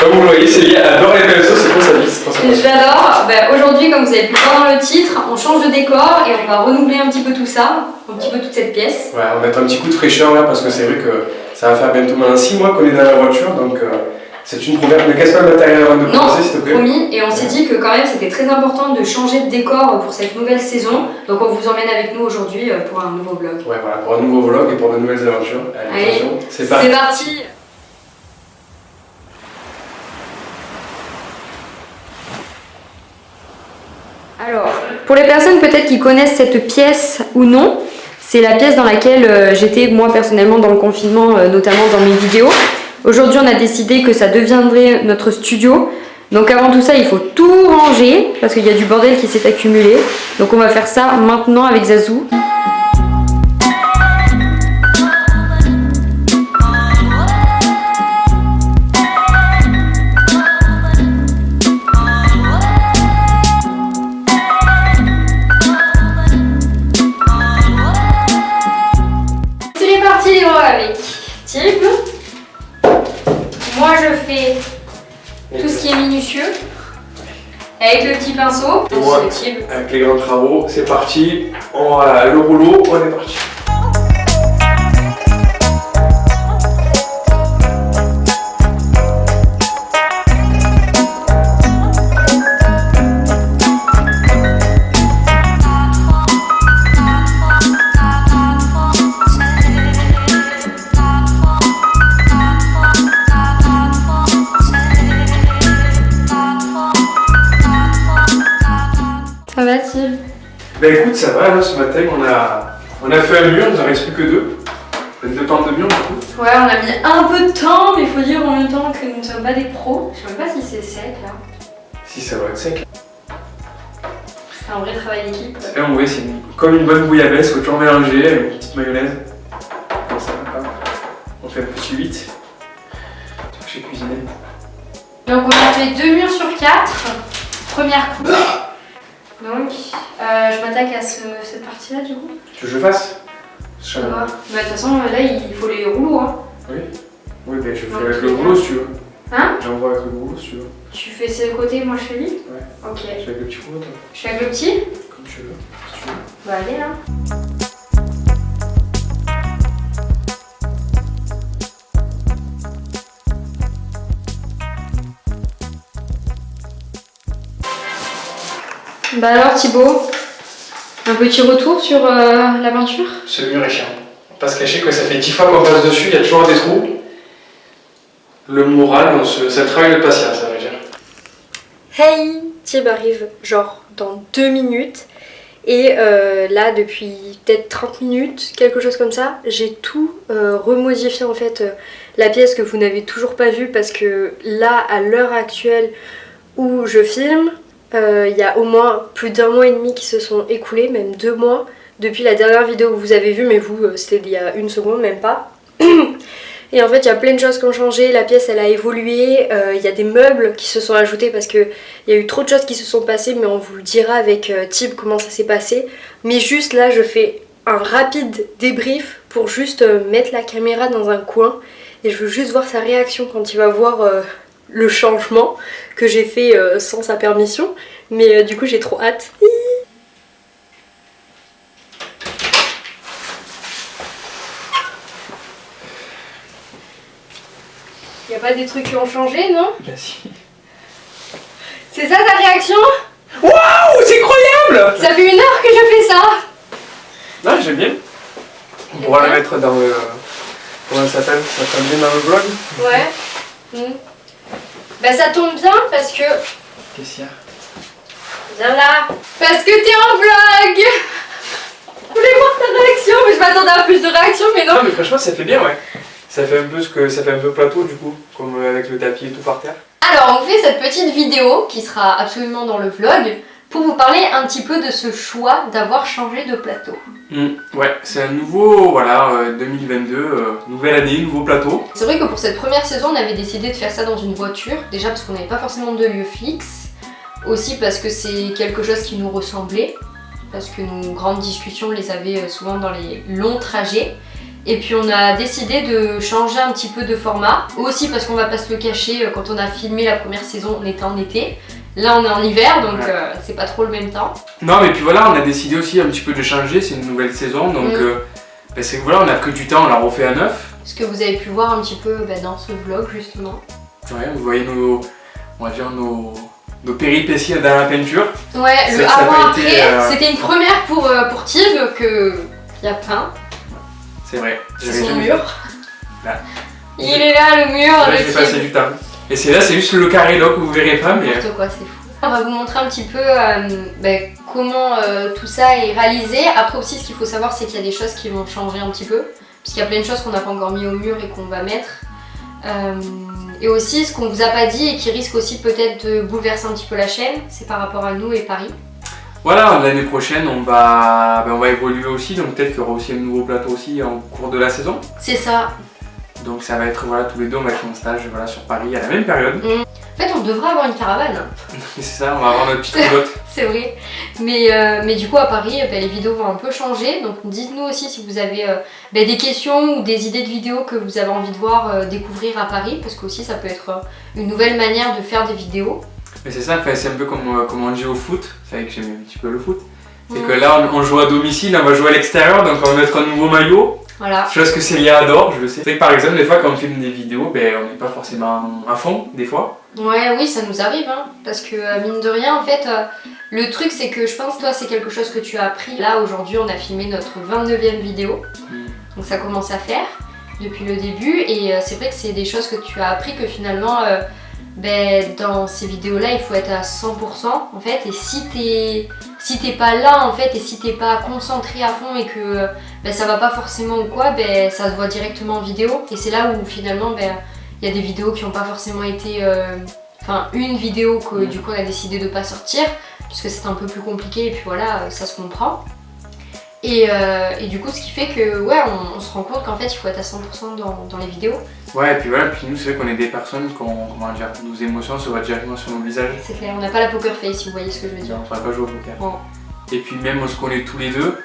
Comme vous le voyez, Célie adore les pinceaux, c'est pour sa vie, c'est trop sympa. Je l'adore. Ben, aujourd'hui, comme vous avez pu le voir dans le titre, on change de décor et on va renouveler un petit peu tout ça, un petit peu toute cette pièce. Ouais, on va mettre un petit coup de fraîcheur là parce que c'est vrai que ça va faire bientôt maintenant 6 mois qu'on est dans la voiture, donc c'est une première. Ne casse pas le matériel avant de commencer, s'il te plaît. Promis. Et on s'est dit que quand même c'était très important de changer de décor pour cette nouvelle saison. Donc on vous emmène avec nous aujourd'hui pour un nouveau vlog. Ouais, voilà, pour un nouveau vlog et pour de nouvelles aventures. Allez, attention, c'est parti. C'est parti. Alors, pour les personnes peut-être qui connaissent cette pièce ou non, c'est la pièce dans laquelle j'étais moi personnellement dans le confinement, notamment dans mes vidéos. Aujourd'hui, on a décidé que ça deviendrait notre studio. Donc avant tout ça, il faut tout ranger parce qu'il y a du bordel qui s'est accumulé. Donc on va faire ça maintenant avec Zazou. C'est parti les bras avec Tib. Moi je fais tout ce qui est minutieux avec le petit pinceau. Moi, avec les grands travaux, c'est parti. On a le rouleau, on est parti. Ça va Tib? Ben écoute, ça va, là, ce matin, on a fait un mur, il nous en reste plus que deux. Deux pentes de mur, du coup. Ouais, on a mis un peu de temps, mais il faut dire en même temps que nous ne sommes pas des pros. Je sais même pas si c'est sec là. Si, ça va être sec. C'est un vrai travail d'équipe. Et en vrai, c'est comme une bonne bouillabaisse, faut toujours mélanger avec une petite mayonnaise. Comme ça, hop. On fait un petit 8. C'est que j'ai cuisiné. Donc on a fait 2 murs sur 4. Première couche. Donc, je m'attaque à cette partie-là du coup. Tu veux que je fasse? Ça va. Bah, de toute façon, là, il faut les rouleaux. Hein. Oui. Oui, ben je fais avec le rouleau si tu veux. Hein? J'envoie avec le rouleau si tu veux. Tu fais ce côté, moi je fais lui? Ouais. Ok. Je fais avec le petit rouleau, toi. Je fais avec le petit? Comme tu veux, si tu veux. Bah, allez là. Bah alors Thibaut, un petit retour sur la peinture? Ce mur est chiant. On va pas se cacher que ça fait 10 fois qu'on passe dessus, il y a toujours des trous. Le moral, c'est le travail de patience, ça veut dire. Hey, Thib arrive genre dans 2 minutes. Et là, depuis peut-être 30 minutes, quelque chose comme ça, j'ai tout remodifié en fait. La pièce que vous n'avez toujours pas vue parce que là, à l'heure actuelle où je filme, il y a au moins plus d'1 mois et demi qui se sont écoulés, même 2 mois, depuis la dernière vidéo que vous avez vue, mais vous, c'était il y a 1 seconde, même pas. Et en fait, il y a plein de choses qui ont changé, la pièce elle a évolué, il y a des meubles qui se sont ajoutés parce qu'il y a eu trop de choses qui se sont passées, mais on vous le dira avec Tib comment ça s'est passé. Mais juste là, je fais un rapide débrief pour juste mettre la caméra dans un coin et je veux juste voir sa réaction quand il va voir le changement que j'ai fait sans sa permission. Mais du coup, j'ai trop hâte. Y a pas des trucs qui ont changé, non? Bah si. C'est ça ta réaction? Waouh, c'est incroyable! Ça fait 1 heure que je fais ça! Non, j'aime bien. On pourra la mettre dans le... Comment ça s'appelle? Ça s'appelle bien dans le vlog? Ouais. Bah ça tombe bien parce que... Qu'est-ce qu'il y a? Viens là! Parce que t'es en vlog! Je voulais voir ta réaction, mais je m'attendais à plus de réactions, mais non! Non mais franchement ça fait bien, ouais. Ça fait un peu ce que ça fait un peu plateau du coup, comme avec le tapis et tout par terre. Alors on fait cette petite vidéo qui sera absolument dans le vlog pour vous parler un petit peu de ce choix d'avoir changé de plateau. Ouais, c'est un nouveau, voilà, 2022, nouvelle année, nouveau plateau. C'est vrai que pour cette première saison on avait décidé de faire ça dans une voiture, déjà parce qu'on n'avait pas forcément de lieu fixe, aussi parce que c'est quelque chose qui nous ressemblait, parce que nos grandes discussions on les avait souvent dans les longs trajets. Et puis on a décidé de changer un petit peu de format. Aussi parce qu'on va pas se le cacher, quand on a filmé la première saison, on était en été. Là on est en hiver, donc c'est pas trop le même temps. Non mais puis voilà, on a décidé aussi un petit peu de changer, c'est une nouvelle saison, donc c'est que voilà, on a pris du temps, on l'a refait à neuf. Ce que vous avez pu voir un petit peu dans ce vlog justement. Ouais, vous voyez on va dire nos péripéties dans la peinture. Ouais, le avant-après, c'était une première pour Tib qui a peint. C'est vrai. C'est son mur. Là. Il est là le mur. Là j'ai passé du temps. Et c'est juste le carré là que vous verrez pas, mais... N'importe quoi, c'est fou. On va vous montrer un petit peu comment tout ça est réalisé. Après aussi, ce qu'il faut savoir, c'est qu'il y a des choses qui vont changer un petit peu. Puisqu'il y a plein de choses qu'on n'a pas encore mis au mur et qu'on va mettre. Et aussi, ce qu'on vous a pas dit et qui risque aussi peut-être de bouleverser un petit peu la chaîne, c'est par rapport à nous et Paris. Voilà, l'année prochaine, on va évoluer aussi. Donc peut-être qu'il y aura aussi un nouveau plateau aussi en cours de la saison. C'est ça. Donc ça va être, voilà, tous les deux, on va être en stage sur Paris à la même période. En fait, on devrait avoir une caravane. C'est ça, on va avoir notre petite roulotte. C'est vrai. Mais du coup, à Paris, les vidéos vont un peu changer. Donc dites-nous aussi si vous avez des questions ou des idées de vidéos que vous avez envie de voir découvrir à Paris. Parce que aussi, ça peut être une nouvelle manière de faire des vidéos. Mais c'est ça, c'est un peu comme on dit au foot. C'est vrai que j'aime un petit peu le foot. C'est que là, on joue à domicile, on va jouer à l'extérieur, donc on va mettre un nouveau maillot. Voilà. Chose que Célia adore, je le sais. C'est que par exemple, des fois, quand on filme des vidéos, on n'est pas forcément à fond, des fois. Ouais, oui, ça nous arrive, hein, parce que mine de rien, en fait, le truc c'est que je pense, toi, c'est quelque chose que tu as appris. Là, aujourd'hui, on a filmé notre 29e vidéo, donc ça commence à faire depuis le début, et c'est vrai que c'est des choses que tu as appris que finalement, dans ces vidéos-là, il faut être à 100% en fait, et si t'es pas là en fait, et si t'es pas concentré à fond et que ça va pas forcément ou quoi, ça se voit directement en vidéo, et c'est là où finalement, il y a des vidéos qui n'ont pas forcément été... Enfin, une vidéo que du coup on a décidé de pas sortir, puisque c'était un peu plus compliqué et puis voilà, ça se comprend. Et du coup, ce qui fait que, ouais, on se rend compte qu'en fait, il faut être à 100% dans les vidéos. Ouais, et puis voilà, puis nous, c'est vrai qu'on est des personnes qui ont, comment dire, nos émotions se voient directement sur nos visages. C'est clair, on n'a pas la poker face, si vous voyez ce que je veux dire. Non, on ne va pas jouer au poker. Bon. Et puis même, on se connaît tous les deux,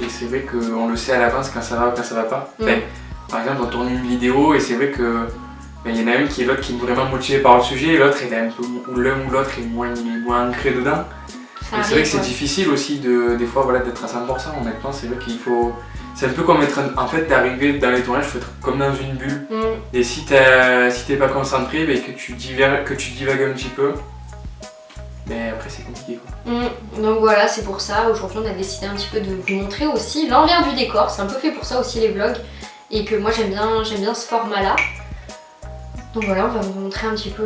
et c'est vrai qu'on le sait à l'avance quand ça va ou quand ça va pas. Par exemple, on tourne une vidéo, et c'est vrai que il y en a une qui est l'autre qui est vraiment motivée par le sujet, et l'autre, il est un peu, ou l'un ou l'autre est moins ancré dedans. Et c'est vrai que c'est difficile aussi des fois voilà, d'être à 100%, honnêtement, c'est vrai qu'il faut... C'est un peu comme être, en fait, d'arriver dans les tournages, il faut être comme dans une bulle. Et si t'es pas concentré, que tu divagues un petit peu, après c'est compliqué quoi. Donc voilà, c'est pour ça, aujourd'hui on a décidé un petit peu de vous montrer aussi l'envers du décor, c'est un peu fait pour ça aussi les vlogs, et que moi j'aime bien ce format là. Donc voilà, on va vous montrer un petit peu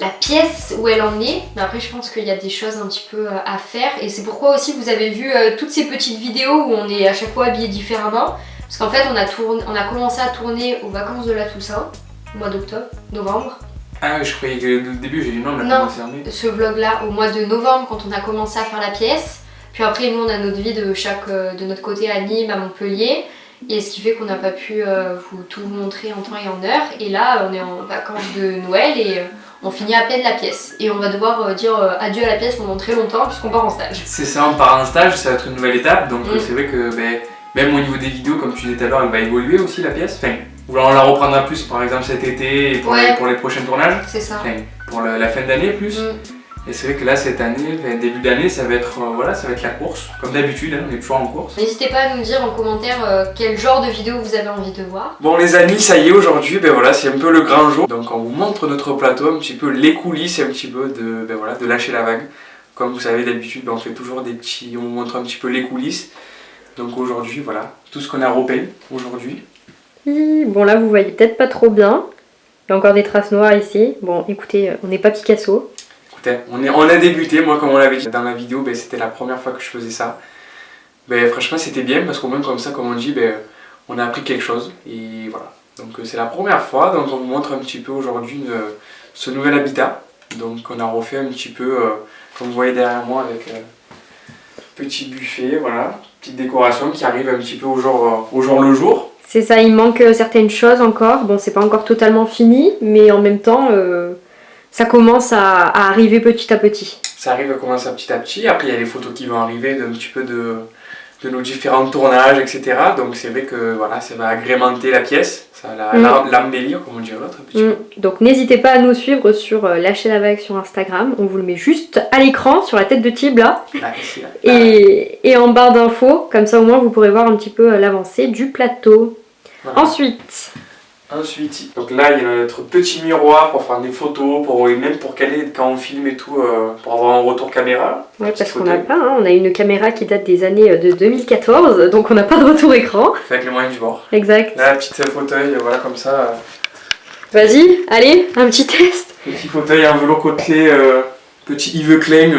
la pièce où elle en est. Mais après, je pense qu'il y a des choses un petit peu à faire. Et c'est pourquoi aussi vous avez vu toutes ces petites vidéos où on est à chaque fois habillés différemment. Parce qu'en fait, on a commencé à tourner aux vacances de la Toussaint, au mois d'octobre, novembre. Ah oui, je croyais que le début, j'ai dit non, on a commencé à tourner. Ce vlog-là, au mois de novembre, quand on a commencé à faire la pièce. Puis après, nous, on a notre vie de notre côté à Nîmes, à Montpellier. Et ce qui fait qu'on n'a pas pu tout vous montrer en temps et en heure. Et là, on est en vacances de Noël et on finit à peine la pièce. Et on va devoir dire adieu à la pièce pendant très longtemps puisqu'on part en stage. C'est ça, on part en stage, ça va être une nouvelle étape. Donc c'est vrai que même au niveau des vidéos, comme tu disais tout à l'heure, elle va évoluer aussi la pièce. Enfin, on la reprendra plus par exemple cet été et pour les prochains tournages. C'est ça. Enfin, pour la fin d'année plus. Et c'est vrai que là, cette année, début d'année, ça va être la course. Comme d'habitude, on est toujours en course. N'hésitez pas à nous dire en commentaire quel genre de vidéo vous avez envie de voir. Bon les amis, ça y est, aujourd'hui, c'est un peu le grand jour. Donc on vous montre notre plateau, un petit peu les coulisses, un petit peu de lâcher la vague. Comme vous savez, d'habitude, on fait toujours on vous montre un petit peu les coulisses. Donc aujourd'hui, voilà, tout ce qu'on a repeint aujourd'hui. Bon là, vous voyez peut-être pas trop bien. Il y a encore des traces noires ici. Bon, écoutez, on n'est pas Picasso. On a débuté, moi comme on l'avait dit dans la vidéo, c'était la première fois que je faisais ça. Franchement c'était bien parce qu'au moins comme ça, comme on dit, on a appris quelque chose et voilà. Donc c'est la première fois, donc on vous montre un petit peu aujourd'hui ce nouvel habitat. Donc on a refait un petit peu, comme vous voyez derrière moi, avec petit buffet, voilà, petite décoration qui arrive un petit peu au jour le jour. C'est ça, il manque certaines choses encore, bon c'est pas encore totalement fini, mais en même temps... ça commence à arriver petit à petit. Ça arrive à commencer petit à petit. Après, il y a les photos qui vont arriver d'un petit peu de nos différents tournages, etc. Donc c'est vrai que voilà, ça va agrémenter la pièce, ça va l'embellir, comme on dirait l'autre. Donc n'hésitez pas à nous suivre sur Lâcher la vague sur Instagram, on vous le met juste à l'écran sur la tête de Thib là. Là, ici, là. Et en barre d'infos, comme ça au moins vous pourrez voir un petit peu l'avancée du plateau. Voilà. Ensuite, donc là il y a notre petit miroir pour faire des photos, même pour caler quand on filme et tout, pour avoir un retour caméra. Ouais, parce qu'on n'a pas, hein, on a une caméra qui date des années de 2014, donc on n'a pas de retour écran. Avec les moyens du bord. Exact. Là, petit fauteuil, voilà comme ça. Vas-y, allez, un petit test. Petit fauteuil en velours côtelé, petit Yves Klein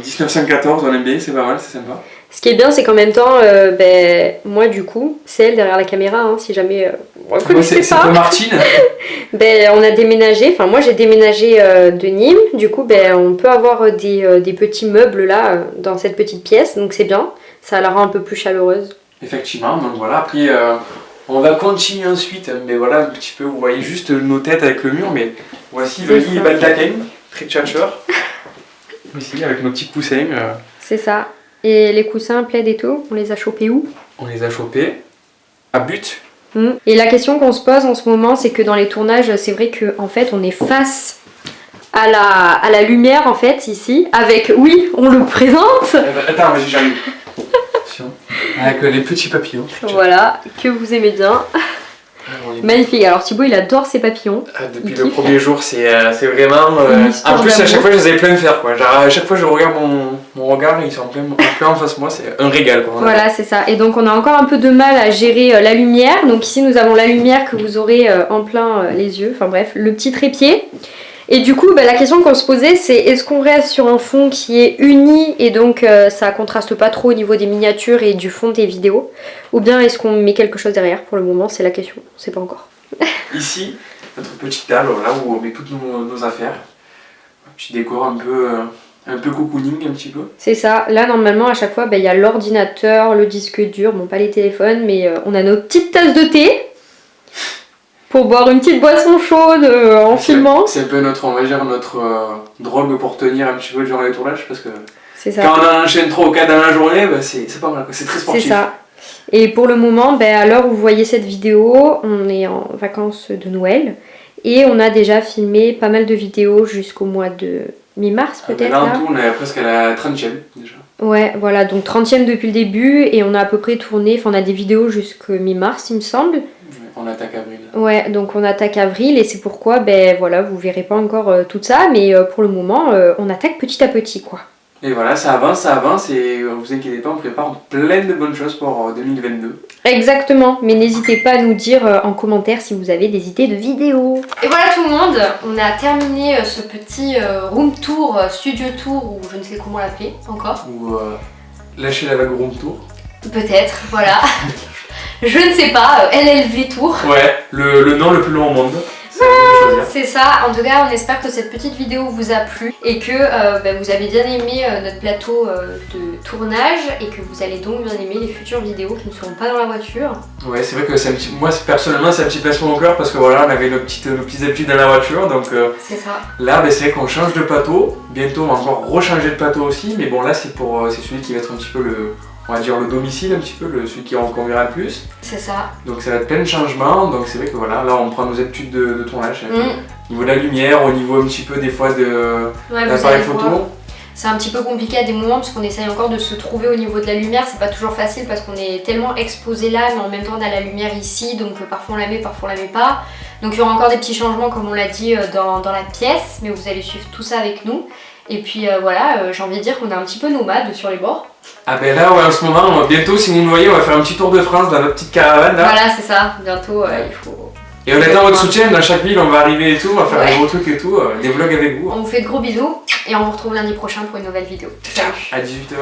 1914, on aime bien, c'est pas mal, c'est sympa. Ce qui est bien, c'est qu'en même temps, moi du coup, c'est elle derrière la caméra, hein, si jamais vous ne connaissez pas. C'est pas Martine. On a déménagé, enfin moi j'ai déménagé de Nîmes, du coup on peut avoir des petits meubles là, dans cette petite pièce, donc c'est bien, ça la rend un peu plus chaleureuse. Effectivement, donc voilà, après on va continuer ensuite, mais voilà un petit peu, vous voyez juste nos têtes avec le mur, mais voici le lit baldaquin, très tchatcheur, ici avec nos petits coussins. C'est ça. Et les coussins, plaids et tout, on les a chopés où? On les a chopés à But. Et la question qu'on se pose en ce moment, c'est que dans les tournages, c'est vrai qu'en fait, on est face à la lumière, en fait, ici, avec, oui, on le présente. Attends, mais j'ai jamais vu. Avec les petits papillons. Voilà, que vous aimez bien. Magnifique, alors Thibaut il adore ses papillons. Depuis le premier jour, c'est vraiment. En plus, à chaque fois, je les avais plein de faire quoi. Genre, à chaque fois, je regarde mon regard, ils sont plein en face de moi, c'est un régal quoi. Voilà, c'est ça. Et donc, on a encore un peu de mal à gérer la lumière. Donc, ici, nous avons la lumière que vous aurez en plein les yeux. Enfin, bref, le petit trépied. Et du coup, la question qu'on se posait, c'est est-ce qu'on reste sur un fond qui est uni et donc ça contraste pas trop au niveau des miniatures et du fond des vidéos, ou bien est-ce qu'on met quelque chose derrière? Pour le moment, c'est la question, on sait pas encore. Ici, notre petite table, là où on met toutes nos affaires, un petit décor un peu cocooning un petit peu. C'est ça, là normalement à chaque fois, il y a l'ordinateur, le disque dur, bon pas les téléphones, mais on a nos petites tasses de thé. Pour boire une petite boisson chaude en filmant. C'est un peu notre drogue pour tenir un petit peu durant les tournages parce que ça. Quand on en enchaîne 3 ou 4 dans la journée, c'est pas mal, c'est très sportif. C'est ça. Et pour le moment, à l'heure où vous voyez cette vidéo, on est en vacances de Noël et on a déjà filmé pas mal de vidéos jusqu'au mois de mi-mars peut-être. Là en tout, on est presque à la 30e déjà. Ouais, voilà, donc 30e depuis le début et on a à peu près tourné, on a des vidéos jusqu'au mi-mars il me semble. On attaque avril. Ouais, donc on attaque avril et c'est pourquoi, voilà, vous verrez pas encore tout ça, mais pour le moment, on attaque petit à petit, quoi. Et voilà, ça avance et vous inquiétez pas, on prépare plein de bonnes choses pour 2022. Exactement, mais n'hésitez pas à nous dire en commentaire si vous avez des idées de vidéos. Et voilà tout le monde, on a terminé ce petit room tour, studio tour, ou je ne sais comment l'appeler encore. Ou lâcher la vague room tour. Peut-être, voilà. Je ne sais pas, LLV Tour. Ouais, le nom le plus long au monde. C'est ça, en tout cas on espère que cette petite vidéo vous a plu et que vous avez bien aimé notre plateau de tournage et que vous allez donc bien aimer les futures vidéos qui ne seront pas dans la voiture. Ouais, c'est vrai que moi personnellement c'est un petit pincement au cœur parce que voilà, on avait nos petites habitudes dans la voiture, donc c'est ça. Là c'est vrai qu'on change de plateau, bientôt on va encore rechanger de plateau aussi, mais bon là c'est celui qui va être un petit peu on va dire le domicile un petit peu, celui qui en conviendra le plus. C'est ça. Donc ça va être plein de changements, donc c'est vrai que voilà, là on prend nos habitudes de tournage. Au niveau de la lumière, au niveau un petit peu des fois de l'appareil photo. C'est un petit peu compliqué à des moments parce qu'on essaye encore de se trouver au niveau de la lumière, c'est pas toujours facile parce qu'on est tellement exposé là, mais en même temps on a la lumière ici, donc parfois on la met, parfois on la met pas. Donc il y aura encore des petits changements comme on l'a dit dans la pièce, mais vous allez suivre tout ça avec nous. Et puis voilà, j'ai envie de dire qu'on est un petit peu nomade sur les bords. Ah ben là, ouais, en ce moment, bientôt, si vous nous voyez, on va faire un petit tour de France dans notre petite caravane là. Voilà, c'est ça, bientôt il faut... Et on attend votre soutien, dans chaque ville on va arriver et tout, on va faire des gros trucs et tout, des vlogs avec vous. On vous fait de gros bisous et on vous retrouve lundi prochain pour une nouvelle vidéo. Salut. À 18h.